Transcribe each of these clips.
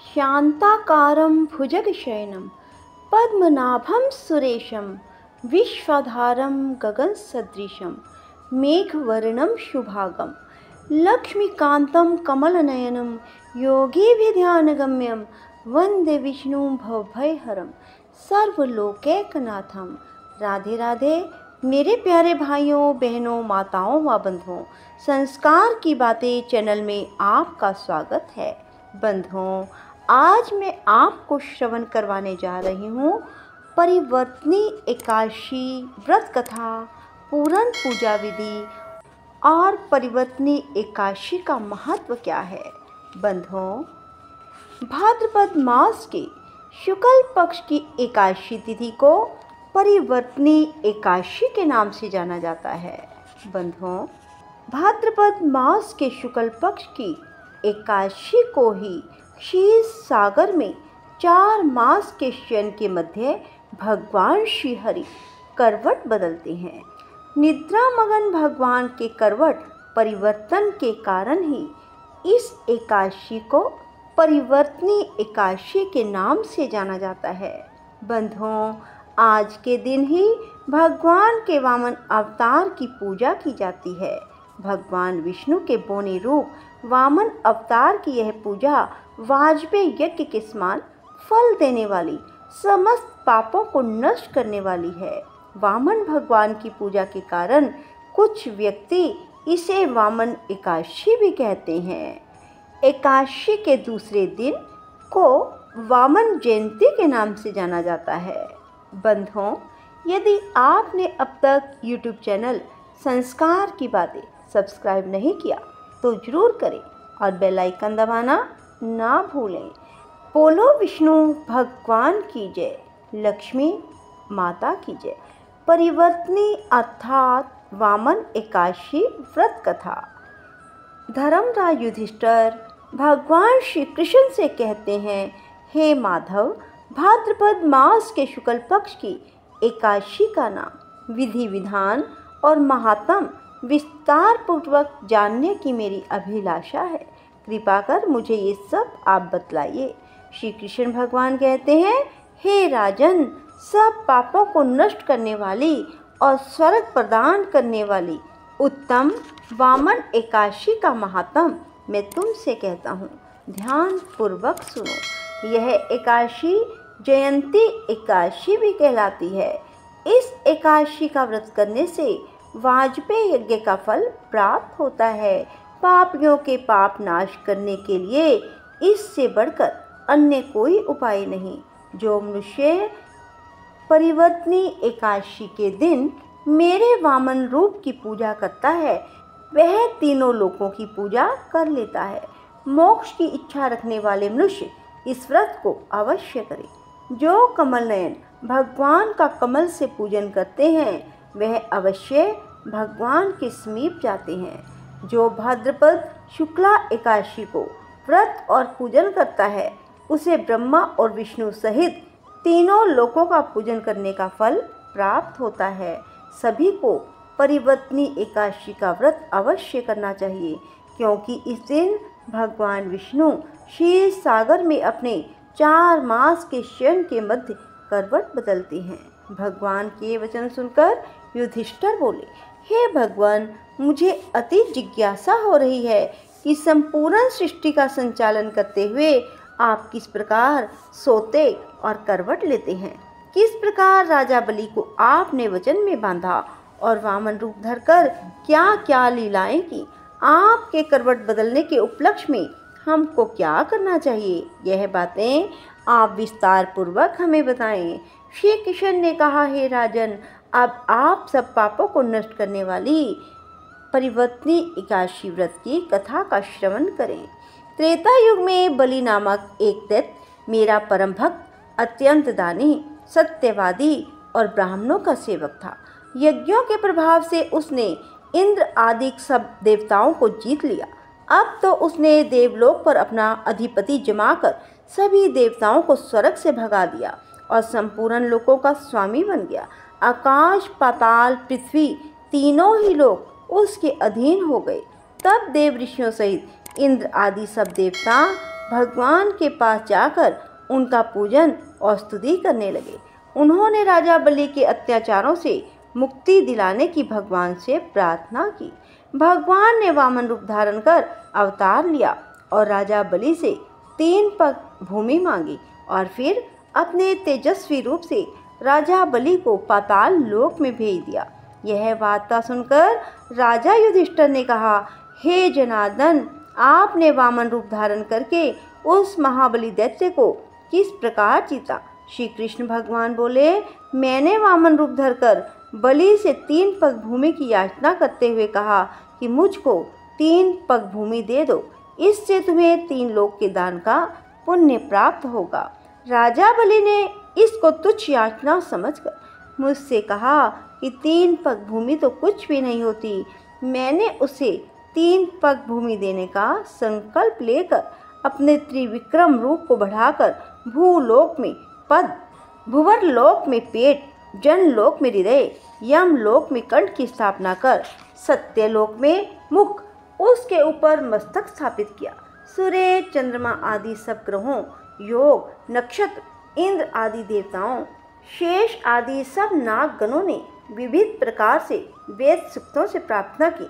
शान्ताकारं भुजगशयनं पद्मनाभं सुरेशं विश्वाधारं गगनसदृशं मेघवर्णं शुभांगं लक्ष्मीकान्तं कमलनयनं योगिभिर्ध्यानगम्यं वन्दे विष्णुं भवभयहरं सर्वलोकैकनाथं। राधे राधे मेरे प्यारे भाइयों बहनों माताओं व बंधुओं, संस्कार की बातें चैनल में आपका स्वागत है। बंधुओं, आज मैं आपको श्रवण करवाने जा रही हूँ परिवर्तनी एकादशी व्रत कथा, पूरन पूजा विधि और परिवर्तनी एकादशी का महत्व क्या है। बंधुओं, भाद्रपद मास के शुक्ल पक्ष की एकादशी तिथि को परिवर्तनी एकादशी के नाम से जाना जाता है। बंधुओं, भाद्रपद मास के शुक्ल पक्ष की एकादशी को ही क्षीर सागर में 4 मास के शयन के मध्य भगवान श्री हरि करवट बदलते हैं। निद्रा मगन भगवान के करवट परिवर्तन के कारण ही इस एकादशी को परिवर्तनी एकादशी के नाम से जाना जाता है। बंधुओं, आज के दिन ही भगवान के वामन अवतार की पूजा की जाती है। भगवान विष्णु के बोने रूप वामन अवतार की यह पूजा वाजपेय यज्ञ के समान फल देने वाली, समस्त पापों को नष्ट करने वाली है। वामन भगवान की पूजा के कारण कुछ व्यक्ति इसे वामन एकादशी भी कहते हैं। एकादशी के दूसरे दिन को वामन जयंती के नाम से जाना जाता है। बंधुओं, यदि आपने अब तक YouTube चैनल संस्कार की बातें सब्सक्राइब नहीं किया तो ज़रूर करें और बेल आइकन दबाना ना भूलें। बोलो विष्णु भगवान की जय, लक्ष्मी माता की जय। परिवर्तनी अर्थात वामन एकादशी व्रत कथा। धर्मराज युधिष्ठिर भगवान श्री कृष्ण से कहते हैं, हे माधव, भाद्रपद मास के शुक्ल पक्ष की एकादशी का नाम, विधि विधान और महात्म विस्तार पूर्वक जानने की मेरी अभिलाषा है। कृपा कर मुझे ये सब आप बतलाइए। श्री कृष्ण भगवान कहते हैं, हे राजन, सब पापों को नष्ट करने वाली और स्वर्ग प्रदान करने वाली उत्तम वामन एकादशी का महात्म मैं तुमसे कहता हूँ, ध्यान पूर्वक सुनो। यह एकादशी जयंती एकादशी भी कहलाती है। इस एकादशी का व्रत करने से वाजपेय यज्ञ का फल प्राप्त होता है। पापियों के पाप नाश करने के लिए इससे बढ़कर अन्य कोई उपाय नहीं। जो मनुष्य परिवर्तनी एकादशी के दिन मेरे वामन रूप की पूजा करता है, वह तीनों लोकों की पूजा कर लेता है। मोक्ष की इच्छा रखने वाले मनुष्य इस व्रत को अवश्य करें। जो कमल नयन भगवान का कमल से पूजन करते हैं, वह अवश्य भगवान के समीप जाते हैं। जो भाद्रपद शुक्ला एकादशी को व्रत और पूजन करता है, उसे ब्रह्मा और विष्णु सहित तीनों लोकों का पूजन करने का फल प्राप्त होता है। सभी को परिवर्तनी एकादशी का व्रत अवश्य करना चाहिए, क्योंकि इस दिन भगवान विष्णु क्षीर सागर में अपने 4 मास के शयन के मध्य करवट बदलते हैं। भगवान के वचन सुनकर युधिष्ठिर बोले, हे भगवान, मुझे अति जिज्ञासा हो रही है कि संपूर्ण सृष्टि का संचालन करते हुए आप किस प्रकार सोते और करवट लेते हैं। किस प्रकार राजा बलि को आपने वचन में बांधा और वामन रूप धरकर क्या क्या लीलाएं की। आपके करवट बदलने के उपलक्ष्य में हमको क्या करना चाहिए, यह बातें आप विस्तार पूर्वक हमें बताएं। श्री कृष्ण ने कहा, हे राजन, अब आप सब पापों को नष्ट करने वाली परिवर्तनी एकादशी व्रत की कथा का श्रवण करें। त्रेता युग में बलि नामक एक दैत्य मेरा परम भक्त, अत्यंत दानी, सत्यवादी और ब्राह्मणों का सेवक था। यज्ञों के प्रभाव से उसने इंद्र आदि सब देवताओं को जीत लिया। अब तो उसने देवलोक पर अपना अधिपति जमाकर सभी देवताओं को स्वर्ग से भगा दिया और संपूर्ण लोकों का स्वामी बन गया। आकाश, पाताल, पृथ्वी तीनों ही लोक उसके अधीन हो गए। तब देव ऋषियों सहित इंद्र आदि सब देवता भगवान के पास जाकर उनका पूजन और स्तुति करने लगे। उन्होंने राजा बलि के अत्याचारों से मुक्ति दिलाने की भगवान से प्रार्थना की। भगवान ने वामन रूप धारण कर अवतार लिया और राजा बलि से 3 पग भूमि मांगी और फिर अपने तेजस्वी रूप से राजा बलि को पाताल लोक में भेज दिया। यह वार्ता सुनकर राजा युधिष्ठिर ने कहा, हे जनार्दन, आपने वामन रूप धारण करके उस महाबली दैत्य को किस प्रकार जीता? श्री कृष्ण भगवान बोले, मैंने वामन रूप धरकर बलि से 3 पग भूमि की याचना करते हुए कहा कि मुझको 3 पग भूमि दे दो, इससे तुम्हें 3 लोक के दान का पुण्य प्राप्त होगा। राजा बलि ने इसको तुच्छ याचना समझकर मुझसे कहा कि 3 पग भूमि तो कुछ भी नहीं होती। मैंने उसे 3 पग भूमि देने का संकल्प लेकर अपने त्रिविक्रम रूप को बढ़ाकर भूलोक में पद, भुवर लोक में पेट, जनलोक में हृदय, यमलोक में कंठ की स्थापना कर सत्यलोक में मुख, उसके ऊपर मस्तक स्थापित किया। सूर्य, चंद्रमा आदि सब ग्रहों, योग, नक्षत्र, इंद्र आदि देवताओं, शेष आदि सब नागगणों ने विविध प्रकार से वेद सूक्तों से प्रार्थना की।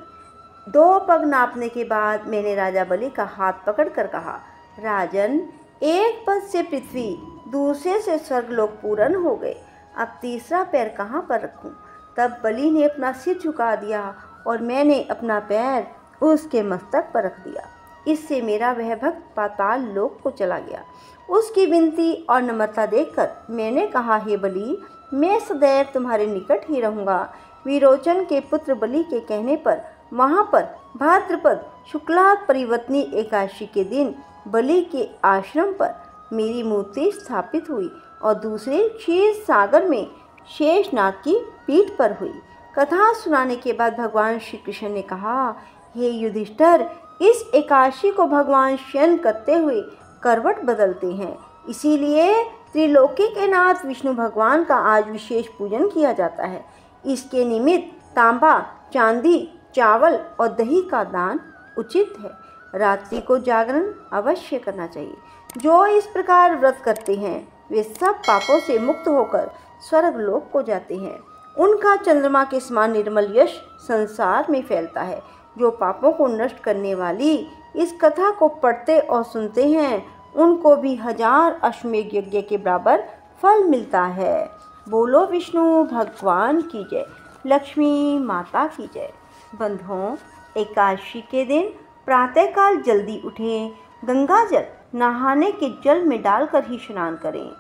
2 पग नापने के बाद मैंने राजा बलि का हाथ पकड़कर कहा, राजन, एक पद से पृथ्वी, दूसरे से स्वर्गलोक पूर्ण हो गए। अब तीसरा पैर कहाँ पर रखूं? तब बलि ने अपना सिर झुका दिया और मैंने अपना पैर उसके मस्तक पर रख दिया। इससे मेरा वह भक्त पाताल लोक को चला गया। उसकी विनती और नम्रता देखकर मैंने कहा, हे बलि, मैं सदैव तुम्हारे निकट ही रहूँगा। विरोचन के पुत्र बलि के कहने पर वहाँ पर भाद्रपद शुक्ला परिवर्तनी एकादशी के दिन बलि के आश्रम पर मेरी मूर्ति स्थापित हुई और दूसरे क्षीर सागर में शेषनाग की पीठ पर हुई। कथा सुनाने के बाद भगवान श्री कृष्ण ने कहा, हे युधिष्ठिर, इस एकादशी को भगवान शयन करते हुए करवट बदलते हैं, इसीलिए त्रिलोकी के नाथ विष्णु भगवान का आज विशेष पूजन किया जाता है। इसके निमित्त तांबा, चांदी, चावल और दही का दान उचित है। रात्रि को जागरण अवश्य करना चाहिए। जो इस प्रकार व्रत करते हैं वे सब पापों से मुक्त होकर स्वर्ग लोक को जाते हैं। उनका चंद्रमा के समान निर्मल यश संसार में फैलता है। जो पापों को नष्ट करने वाली इस कथा को पढ़ते और सुनते हैं उनको भी 1000 अश्वमेध यज्ञ के बराबर फल मिलता है। बोलो विष्णु भगवान की जय, लक्ष्मी माता की जय। बंधुओं, एकादशी के दिन प्रातःकाल जल्दी उठें, गंगा जल नहाने के जल में डालकर ही स्नान करें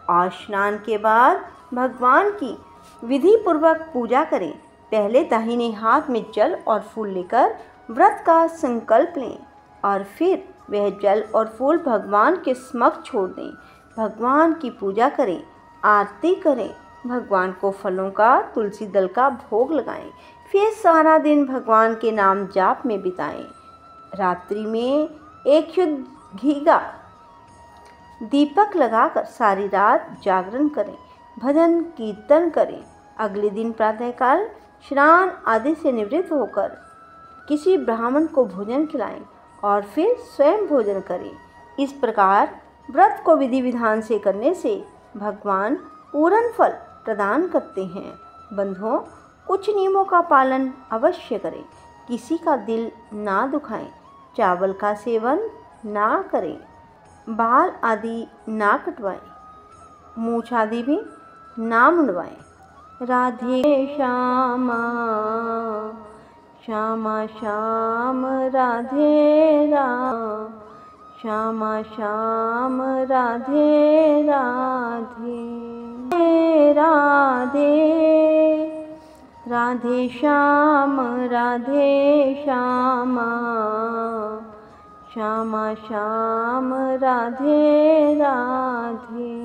और स्नान के बाद भगवान की विधि पूर्वक पूजा करें। पहले दाहिने हाथ में जल और फूल लेकर व्रत का संकल्प लें और फिर वह जल और फूल भगवान के समक्ष छोड़ दें। भगवान की पूजा करें, आरती करें, भगवान को फलों का, तुलसी दल का भोग लगाएं। फिर सारा दिन भगवान के नाम जाप में बिताएं। रात्रि में एक शुद्ध घी का दीपक लगाकर सारी रात जागरण करें, भजन कीर्तन करें। अगले दिन प्रातःकाल स्नान आदि से निवृत्त होकर किसी ब्राह्मण को भोजन खिलाएं और फिर स्वयं भोजन करें। इस प्रकार व्रत को विधि विधान से करने से भगवान पूर्ण फल प्रदान करते हैं। बंधुओं, कुछ नियमों का पालन अवश्य करें। किसी का दिल ना दुखाएं, चावल का सेवन ना करें, बाल आदि ना कटवाएं, मूछ आदि भी ना मुंडवाएं। राधे श्यामा श्यामा श्याम राधे राम, श्यामा श्याम राधे राधे राधे, राधे श्याम राधे श्यामा, श्यामा श्याम राधे राधे।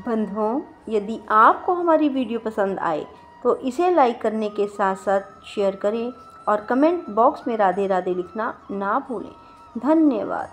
बंधुओं, यदि आपको हमारी वीडियो पसंद आए तो इसे लाइक करने के साथ साथ शेयर करें और कमेंट बॉक्स में राधे राधे लिखना ना भूलें। धन्यवाद।